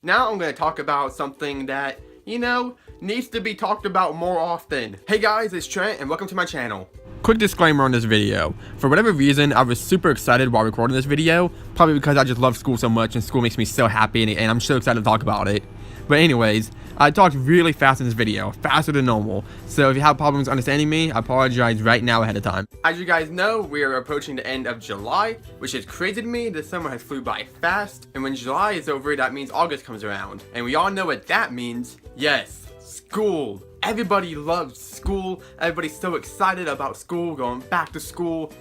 Now I'm going to talk about something that, needs to be talked about more often. Hey guys, it's Trent and welcome to my channel. Quick disclaimer on this video. For whatever reason, I was super excited while recording this video, probably because I just love school so much and school makes me so happy and I'm so excited to talk about it. But anyways, I talked really fast in this video, faster than normal, so if you have problems understanding me, I apologize right now ahead of time. As you guys know, we are approaching the end of July, which is crazy to me. The summer has flew by fast, and when July is over, that means August comes around. And we all know what that means. Yes, school. Everybody loves school. Everybody's so excited about school, going back to school.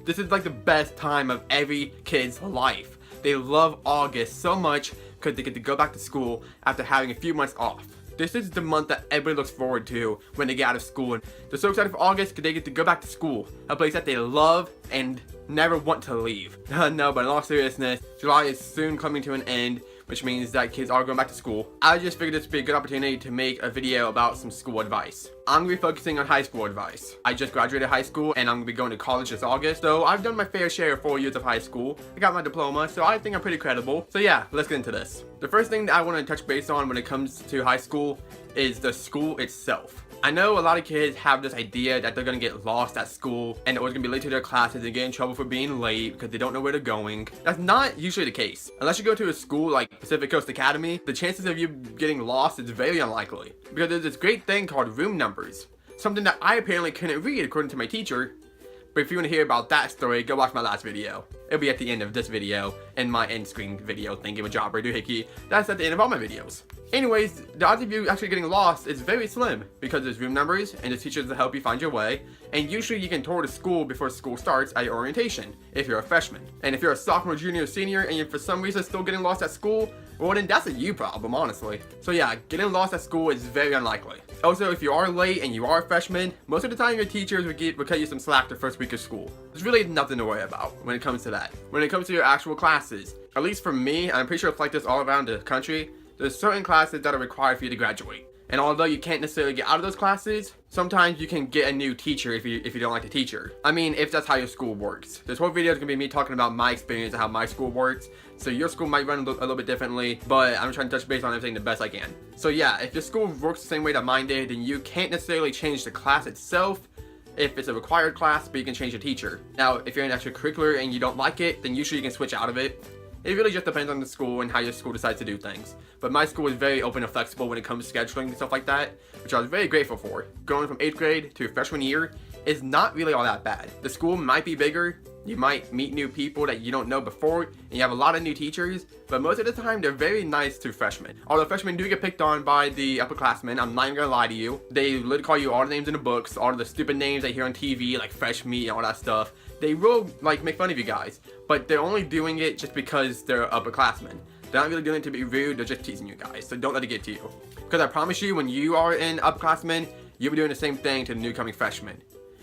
This is like the best time of every kid's life. They love August so much because they get to go back to school after having a few months off. This is the month that everybody looks forward to when they get out of school, and they're so excited for August because they get to go back to school, a place that they love and never want to leave. No, but in all seriousness, July is soon coming to an end, which means that kids are going back to school. I just figured this would be a good opportunity to make a video about some school advice. I'm going to be focusing on high school advice. I just graduated high school and I'm going to be going to college this August, so I've done my fair share of 4 years of high school. I got my diploma, so I think I'm pretty credible. So yeah, let's get into this. The first thing that I want to touch base on when it comes to high school is the school itself. I know a lot of kids have this idea that they're going to get lost at school and they're always going to be late to their classes and get in trouble for being late because they don't know where they're going. That's not usually the case. Unless you go to a school like Pacific Coast Academy, the chances of you getting lost is very unlikely. Because there's this great thing called room numbers. Something that I apparently couldn't read according to my teacher. But if you want to hear about that story, go watch my last video. It'll be at the end of this video and my end screen video thingamajobber doohickey. That's at the end of all my videos. Anyways, the odds of you actually getting lost is very slim because there's room numbers and there's teachers to help you find your way, and usually you can tour the school before school starts at your orientation if you're a freshman. And if you're a sophomore, junior, or senior and you're for some reason still getting lost at school, well then that's a you problem, honestly. So yeah, getting lost at school is very unlikely. Also, if you are late and you are a freshman, most of the time your teachers will cut you some slack the first week of school. There's really nothing to worry about when it comes to that. When it comes to your actual classes, at least for me, I'm pretty sure it's like this all around the country, there's certain classes that are required for you to graduate. And although you can't necessarily get out of those classes, sometimes you can get a new teacher if you don't like the teacher. I mean, if that's how your school works. This whole video is going to be me talking about my experience and how my school works. So your school might run a little bit differently, but I'm trying to touch base on everything the best I can. So yeah, if your school works the same way that mine did, then you can't necessarily change the class itself if it's a required class, but you can change the teacher. Now, if you're an extracurricular and you don't like it, then usually you can switch out of it. It really just depends on the school and how your school decides to do things. But my school is very open and flexible when it comes to scheduling and stuff like that, which I was very grateful for. Going from 8th grade to freshman year is not really all that bad. The school might be bigger, you might meet new people that you don't know before, and you have a lot of new teachers, but most of the time they're very nice to freshmen. Although freshmen do get picked on by the upperclassmen, I'm not even gonna lie to you. They literally call you all the names in the books, all the stupid names they hear on TV, like fresh meat and all that stuff. They will like make fun of you guys, but they're only doing it just because they're upperclassmen. They're not really doing it to be rude, they're just teasing you guys, so don't let it get to you. Because I promise you, when you are an upperclassman, you'll be doing the same thing to the new coming freshmen.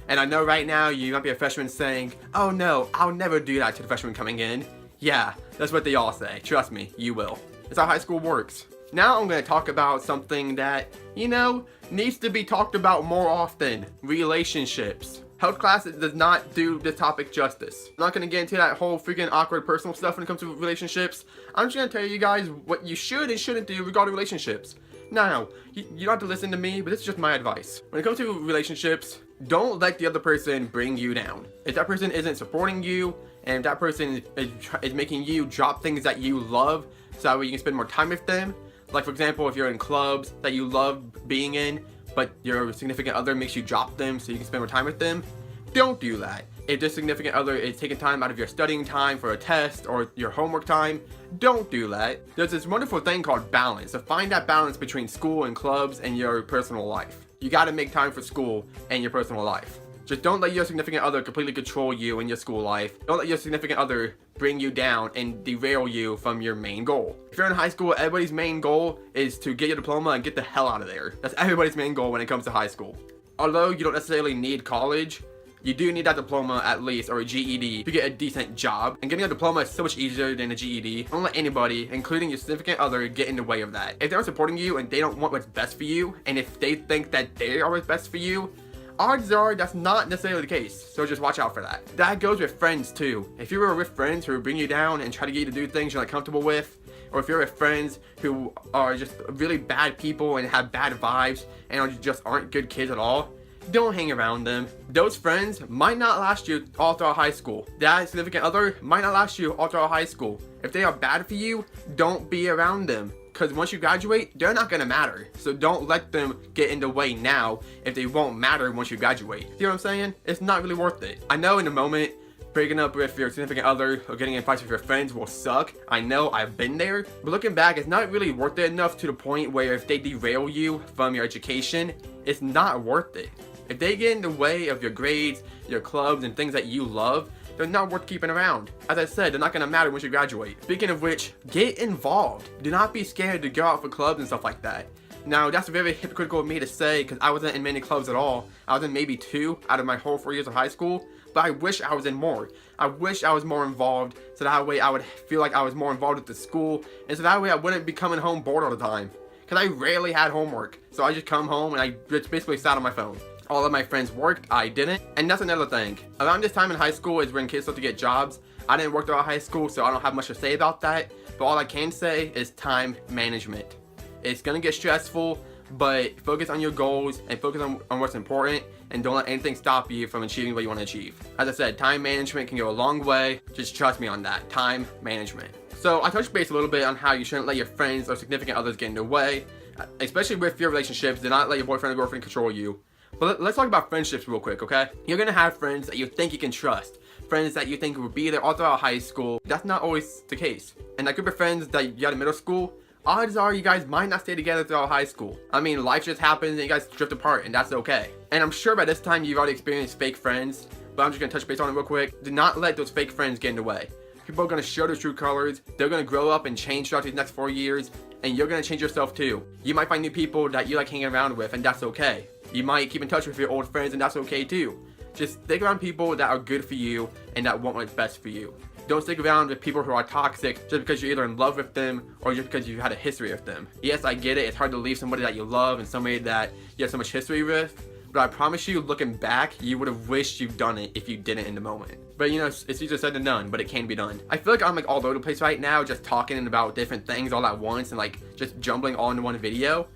And I know right now you might be a freshman saying, oh no, I'll never do that to the freshman coming in. Yeah, that's what they all say. Trust me, you will. It's how high school works. Now I'm going to talk about something that, needs to be talked about more often. Relationships. Health class does not do this topic justice. I'm not going to get into that whole freaking awkward personal stuff when it comes to relationships. I'm just going to tell you guys what you should and shouldn't do regarding relationships. Now, you don't have to listen to me, but this is just my advice. When it comes to relationships, don't let the other person bring you down. If that person isn't supporting you, and if that person is making you drop things that you love, so that way you can spend more time with them. Like for example, if you're in clubs that you love being in, but your significant other makes you drop them so you can spend more time with them, don't do that. If your significant other is taking time out of your studying time for a test or your homework time, don't do that. There's this wonderful thing called balance. So find that balance between school and clubs and your personal life. You gotta make time for school and your personal life. Just don't let your significant other completely control you in your school life. Don't let your significant other bring you down and derail you from your main goal. If you're in high school, everybody's main goal is to get your diploma and get the hell out of there. That's everybody's main goal when it comes to high school. Although you don't necessarily need college, you do need that diploma at least, or a GED, to get a decent job. And getting a diploma is so much easier than a GED. Don't let anybody, including your significant other, get in the way of that. If they're supporting you and they don't want what's best for you, and if they think that they are what's best for you, odds are that's not necessarily the case, so just watch out for that. That goes with friends too. If you were with friends who bring you down and try to get you to do things you're not comfortable with, or if you're with friends who are just really bad people and have bad vibes and just aren't good kids at all, don't hang around them. Those friends might not last you all throughout high school. That significant other might not last you all throughout high school. If they are bad for you, don't be around them. Because once you graduate, they're not going to matter. So don't let them get in the way now if they won't matter once you graduate. See what I'm saying? It's not really worth it. I know in the moment, breaking up with your significant other or getting in fights with your friends will suck. I know, I've been there. But looking back, it's not really worth it enough to the point where if they derail you from your education, it's not worth it. If they get in the way of your grades, your clubs, and things that you love, they're not worth keeping around. As I said, they're not going to matter once you graduate. Speaking of which, get involved. Do not be scared to go out for clubs and stuff like that. Now, that's very hypocritical of me to say because I wasn't in many clubs at all. I was in maybe 2 out of my whole 4 years of high school, but I wish I was in more. I wish I was more involved so that way I would feel like I was more involved with the school, and so that way I wouldn't be coming home bored all the time. Because I rarely had homework, so I just come home and I just basically sat on my phone. All of my friends worked, I didn't. And that's another thing. Around this time in high school is when kids start to get jobs. I didn't work throughout high school, so I don't have much to say about that. But all I can say is time management. It's gonna get stressful, but focus on your goals and focus on what's important, and don't let anything stop you from achieving what you want to achieve. As I said, time management can go a long way. Just trust me on that. Time management. So I touched base a little bit on how you shouldn't let your friends or significant others get in the way, especially with your relationships. Do not let your boyfriend or girlfriend control you. But let's talk about friendships real quick, okay? You're gonna have friends that you think you can trust. Friends that you think will be there all throughout high school. That's not always the case. And that group of friends that you had in middle school, odds are you guys might not stay together throughout high school. I mean, life just happens and you guys drift apart, and that's okay. And I'm sure by this time you've already experienced fake friends, but I'm just gonna touch base on it real quick. Do not let those fake friends get in the way. People are gonna show their true colors. They're gonna grow up and change throughout these next 4 years, and you're gonna change yourself too. You might find new people that you like hanging around with, and that's okay. You might keep in touch with your old friends, and that's okay too. Just stick around people that are good for you and that want what's best for you. Don't stick around with people who are toxic just because you're either in love with them or just because you've had a history with them. Yes, I get it. It's hard to leave somebody that you love and somebody that you have so much history with. But I promise you, looking back, you would have wished you'd done it if you didn't in the moment. But you know, it's easier said than done, but it can be done. I feel like I'm like all over the place right now, just talking about different things all at once and like just jumbling all into one video.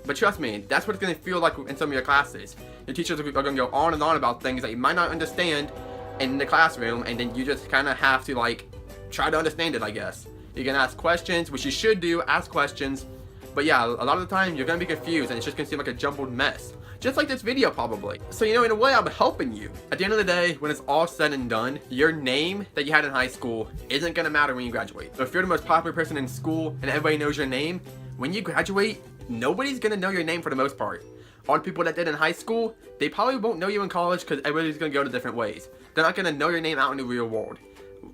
But trust me, that's what it's going to feel like in some of your classes. Your teachers are going to go on and on about things that you might not understand in the classroom, and then you just kind of have to like try to understand it, I guess. You can ask questions, which you should do, ask questions. But yeah, a lot of the time you're going to be confused and it's just going to seem like a jumbled mess. Just like this video probably. So you know, in a way I'm helping you. At the end of the day, when it's all said and done, your name that you had in high school isn't going to matter when you graduate. So if you're the most popular person in school and everybody knows your name, when you graduate, nobody's going to know your name for the most part. All the people that did in high school, they probably won't know you in college because everybody's going to go to different ways. They're not going to know your name out in the real world.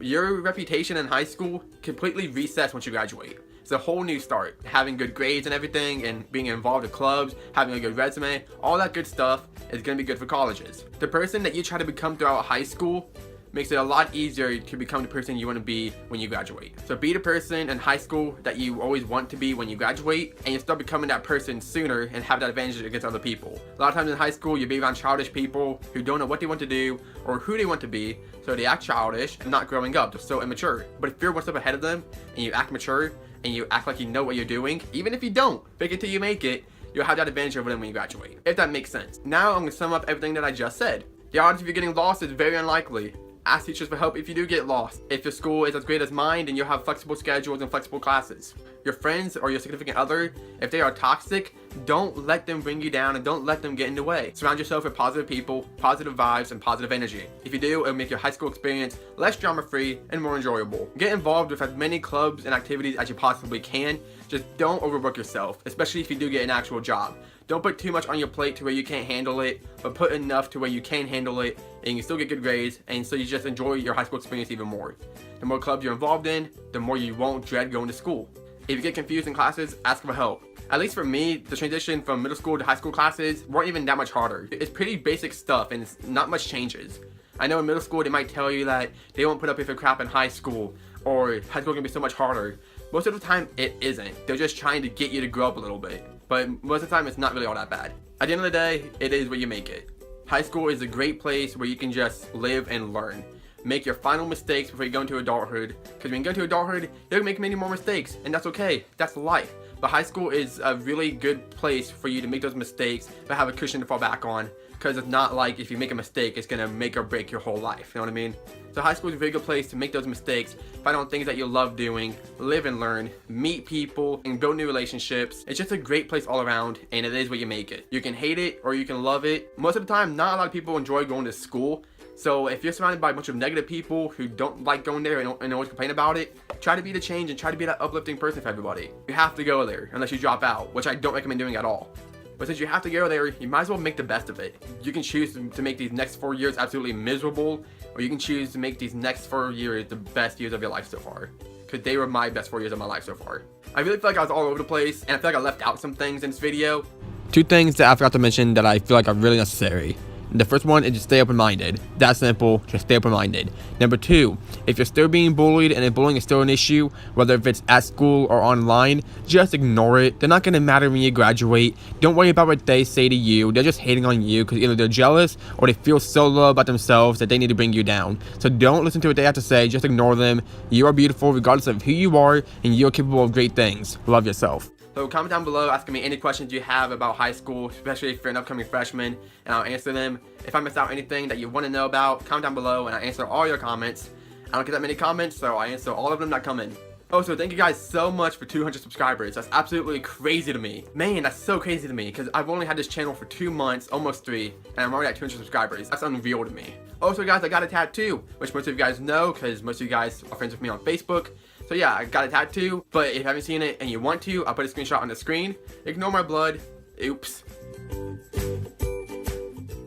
Your reputation in high school completely resets once you graduate. It's a whole new start. Having good grades and everything, and being involved in clubs, having a good resume, all that good stuff is going to be good for colleges. The person that you try to become throughout high school makes it a lot easier to become the person you want to be when you graduate. So be the person in high school that you always want to be when you graduate, and you start becoming that person sooner and have that advantage against other people. A lot of times in high school, you be around childish people who don't know what they want to do or who they want to be, so they act childish and not growing up. They're so immature. But if you're one step ahead of them and you act mature and you act like you know what you're doing, even if you don't, fake it till you make it, you'll have that advantage over them when you graduate. If that makes sense. Now I'm going to sum up everything that I just said. The odds of you getting lost is very unlikely. Ask teachers for help if you do get lost. If your school is as great as mine, then you'll have flexible schedules and flexible classes. Your friends or your significant other, if they are toxic, don't let them bring you down and don't let them get in the way. Surround yourself with positive people, positive vibes, and positive energy. If you do, it'll make your high school experience less drama-free and more enjoyable. Get involved with as many clubs and activities as you possibly can. Just don't overwork yourself, especially if you do get an actual job. Don't put too much on your plate to where you can't handle it, but put enough to where you can handle it and you still get good grades, and so you just enjoy your high school experience even more. The more clubs you're involved in, the more you won't dread going to school. If you get confused in classes, ask for help. At least for me, the transition from middle school to high school classes weren't even that much harder. It's pretty basic stuff and it's not much changes. I know in middle school they might tell you that they won't put up with your crap in high school, or high school can be so much harder. Most of the time it isn't. They're just trying to get you to grow up a little bit. But most of the time it's not really all that bad. At the end of the day, it is what you make it. High school is a great place where you can just live and learn. make your final mistakes before you go into adulthood. Because when you go into adulthood, you're gonna make many more mistakes, and that's okay. That's life. But high school is a really good place for you to make those mistakes, but have a cushion to fall back on. Because it's not like if you make a mistake, it's gonna make or break your whole life. You know what I mean? So high school is a very good place to make those mistakes, find out things that you love doing, live and learn, meet people, and build new relationships. It's just a great place all around, and it is what you make it. You can hate it or you can love it. Most of the time, not a lot of people enjoy going to school. So if you're surrounded by a bunch of negative people who don't like going there and always complain about it, try to be the change and try to be that uplifting person for everybody. You have to go there unless you drop out, which I don't recommend doing at all. But since you have to go there, you might as well make the best of it. You can choose to make these next 4 years absolutely miserable, or you can choose to make these next 4 years the best years of your life so far. Because they were my best 4 years of my life so far. I really feel like I was all over the place, and I feel like I left out some things in this video. 2 things that I forgot to mention that I feel like are really necessary. The first one is just stay open-minded. That's simple, just stay open-minded. Number 2, if you're still being bullied and if bullying is still an issue, whether if it's at school or online, just ignore it. They're not going to matter when you graduate. Don't worry about what they say to you. They're just hating on you because either they're jealous or they feel so low about themselves that they need to bring you down. So don't listen to what they have to say, just ignore them. You are beautiful regardless of who you are, and you're capable of great things. Love yourself. So comment down below asking me any questions you have about high school, especially if you're an upcoming freshman, and I'll answer them. If I miss out anything that you want to know about, comment down below and I answer all your comments. I don't get that many comments, so I answer all of them that come in. Also, thank you guys so much for 200 subscribers. That's absolutely crazy to me. Man, that's so crazy to me because I've only had this channel for 2 months, almost 3, and I'm already at 200 subscribers. That's unreal to me. Also, guys, I got a tattoo, which most of you guys know because most of you guys are friends with me on Facebook. So yeah, I got a tattoo, but if you haven't seen it and you want to, I'll put a screenshot on the screen. Ignore my blood. Oops.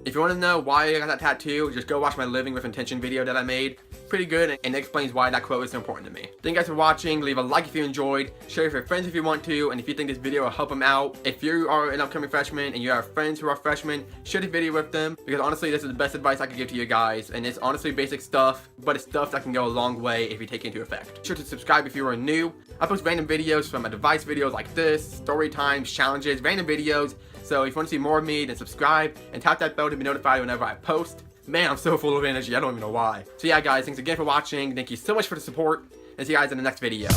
If you want to know why I got that tattoo, just go watch my Living with Intention video that I made. Pretty good, and it explains why that quote is so important to me. Thank you guys for watching. Leave a like if you enjoyed. Share with your friends if you want to, and if you think this video will help them out. If you are an upcoming freshman and you have friends who are freshmen, share the video with them, because honestly, this is the best advice I could give to you guys, and it's honestly basic stuff, but it's stuff that can go a long way if you take it into effect. Be sure to subscribe if you are new. I post random videos from advice videos like this, story times, challenges, random videos. So if you want to see more of me, then subscribe and tap that bell to be notified whenever I post. Man, I'm so full of energy, I don't even know why. So yeah guys, thanks again for watching. Thank you so much for the support, and see you guys in the next video.